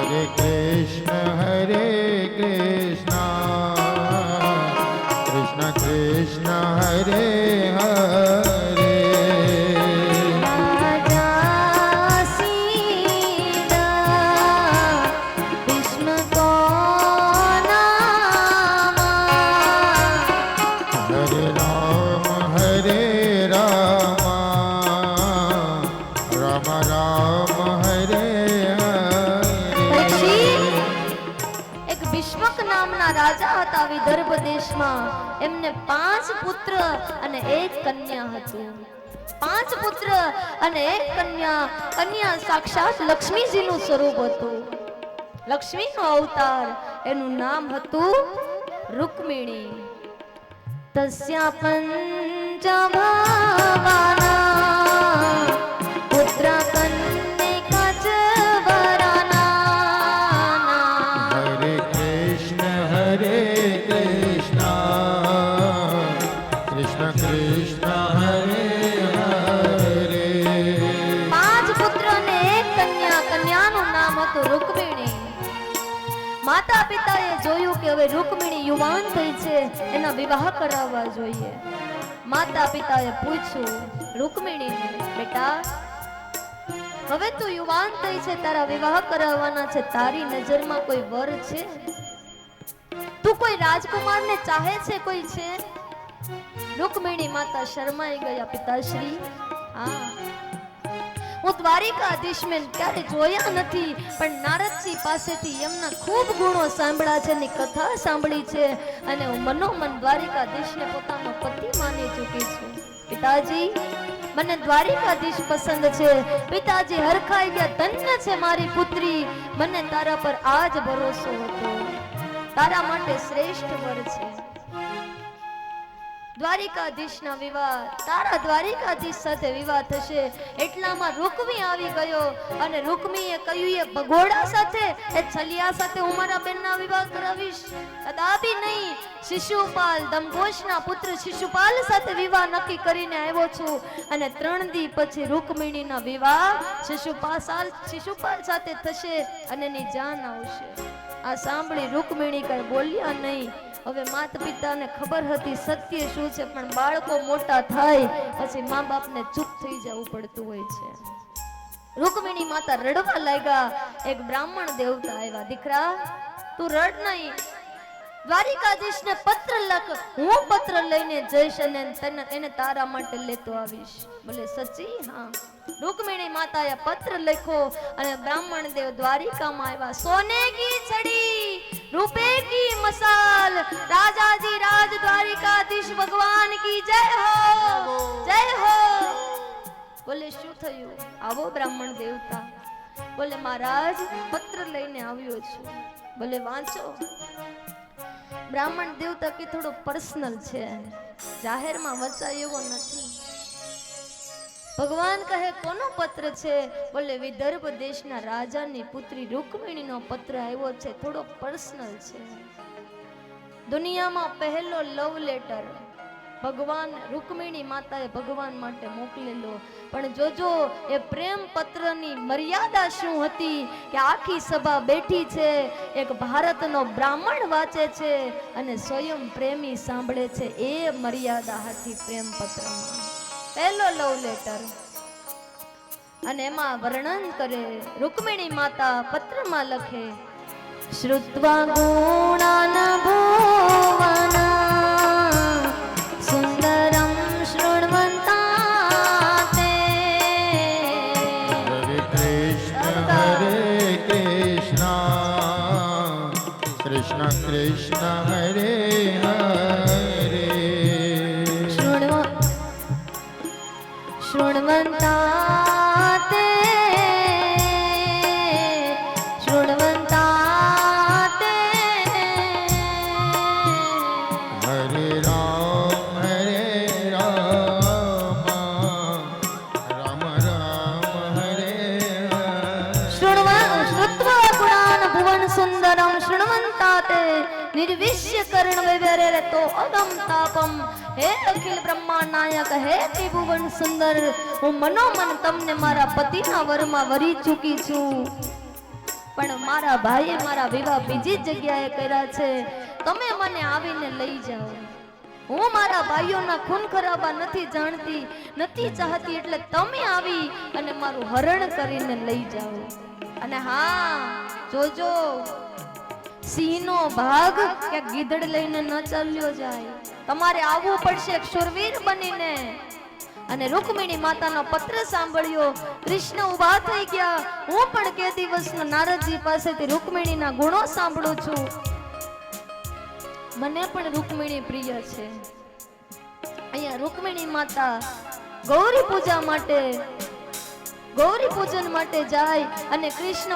હરે કૃષ્ણ કૃષ્ણ કૃષ્ણ હરે હરે વિદર્ભ દેશમાં એમને 5 પુત્ર અને 1 કન્યા હતું. 5 પુત્ર અને 1 કન્યા. કન્યા સાક્ષાત લક્ષ્મીજીનું સ્વરૂપ હતું. લક્ષ્મીનો અવતાર. એનું નામ હતું રૂકમિણી. તસ્યા પંચ ભાવાના પુત્ર કન્યા ચ વરાના. હરે કૃષ્ણ હરે કૃષ્ણ કૃષ્ણ કૃષ્ણ હરે હરે. 5 પુત્ર અને 1 કન્યા. કન્યાનું નામ હતું રૂકમિણી. માતા પિતાએ જોયું કે હવે રૂકમિણી યુવાન થઈ છે, એના વિવાહ કરાવવા જોઈએ. માતા પિતાએ પૂછ્યું રૂકમિણીને, બેટા હવે તું યુવાન થઈ છે, તારા વિવાહ કરાવવાના છે, તારી નજરમાં કોઈ વર છે? તું કોઈ રાજકુમારને ચાહે છે? કોઈ છે? રૂકમિણી માતા શરમાઈ ગયા. પિતાશ્રી, હા, હું દ્વારિકાધીશને ક્યારે જોયા નથી, પણ નારદજી પાસેથી એમના ખૂબ ગુણો સાંભળ્યા છે, એની કથા સાંભળી છે, અને હું મનોમન દ્વારિકાધીશને પોતાનો પતિ માની ચૂકી છું. પિતાજી, મને દ્વારિકાધીશ પસંદ છે. પિતાજી હરખાઈ ગયા. ધન્ય છે મારી પુત્રી, મને તારા પર આજ ભરોસો હતો. તારા માટે શ્રેષ્ઠ વર છે. દ્વારિકાધીશના વિવાહ, તારા દ્વારિકાધીશ સાથે વિવાહ થશે. એટલામાં રૂકમી આવી ગયો અને રૂકમીએ કહ્યું, એ ભગોડા સાથે, એ છલિયા સાથે હું મારા બેનના વિવાહ કરાવીશ? કદાપી નહીં. શિશુપાલ, દમઘોષના પુત્ર શિશુપાલ સાથે વિવાહ નક્કી કરીને આવ્યો છું, અને 3 દી પછી રૂકમિણીના વિવાહ શિશુપાલ સાથે થશે અને એની જાન આવશે. આ સાંભળી રૂકમિણી કઈ બોલ્યા નહીં. હવે માતા પિતાને ખબર હતી સત્ય શું છે, પણ બાળકો મોટા થાય પછી મા બાપને ચૂપ થઈ જવું પડતું હોય છે. રૂકમિણી માતા રડવા લાગ્યા. એક બ્રાહ્મણ દેવતા આવ્યા. દીકરા, તું રડ નહીં, દ્વારિકાધીશને પત્ર લખ, હું પત્ર લઈને જઈશ અને એને તારા માટે લેતો આવીશ. બોલે સચી? હા. રૂકમિણી માતાએ પત્ર લખ્યો અને બ્રાહ્મણ દેવ દ્વારિકામાં આવ્યા. સોને કી છડી, રૂપે કી મસાલ, રાજાજી રાજ દ્વારિકાધીશ ભગવાન કી જય હો, જય હો. બોલે શું થયું? આવો બ્રાહ્મણ દેવતા. બોલે મહારાજ, પત્ર લઈને આવ્યો છું. બોલે વાંચો. બ્રાહ્મણ દેવતા કે થોડો પર્સનલ છે, જાહેરમાં વચાય એવો નથી. ભગવાન કહે કોનો પત્ર છે? બોલે વિદર્ભ દેશના રાજાની પુત્રી રૂકમિણીનો પત્ર આવ્યો છે, થોડો પર્સનલ છે. દુનિયામાં પહેલો લવ લેટર ભગવાન રૂકમિણી માતાએ ભગવાન માટે મોકલેલો. પણ જોજો એ પ્રેમ પત્રની મર્યાદા શું હતી કે આખી સભા બેઠી છે, એક ભારતનો બ્રાહ્મણ વાંચે છે અને સ્વયં પ્રેમી સાંભળે છે. એ મર્યાદા હતી પ્રેમ પત્રમાં. પહેલો લવ લેટર. અને એમાં વર્ણન કરે. રૂકમિણી માતા પત્રમાં લખે, શ્રુત્વા ગુણાન ભુવના સુંદરમ શૃણવંતા તે. હરે કૃષ્ણ હરે કૃષ્ણ કૃષ્ણ કૃષ્ણ હરે હરે. શૃણવંતા તે, શૃણવંતા તે. હરે રામ રામ રામ હરે હરે. શ્રુત્વા ગુણાન ભુવન સુંદરમ શૃણવંતા તે નિર્વિશ્ય કર્ણ વિવેરે તો અગમ તાપમ. હે અખિલ બ્રહ્મા નાયક, હે ત્રિભુવન સુંદર, હું મનોમન તમને મારા પતિના વરમાં વરી ચૂકી છું. પણ મારા ભાઈએ મારા વિવાહ બીજી જ જગ્યાએ કર્યા છે. તમે મને આવીને લઈ જાઓ. હું મારા ભાઈઓના ખૂન ખરાબા નથી જાણતી, નથી ચાહતી, એટલે તમે આવી અને મારું હરણ કરીને લઈ જાઓ. અને હા, જોજો સિંહનો ભાગ કે ગીધડ લઈને ન ચાલ્યો જાય. તમારે આવવું પડશે એક શૂરવીર બનીને. અને રૂકમિણી માતાનો પત્ર સાંભળ્યો. કૃષ્ણ ઊભા થઈ ગયા. હું પણ કે દિવસના નારદજી પાસેથી રૂકમિણીના ગુણો સાંભળું છું. મને પણ રૂકમિણી પ્રિય છે. અહીંયા રૂકમિણી માતા ગૌરી પૂજા માટે, ગૌરી પૂજન માટે જાય અને કૃષ્ણ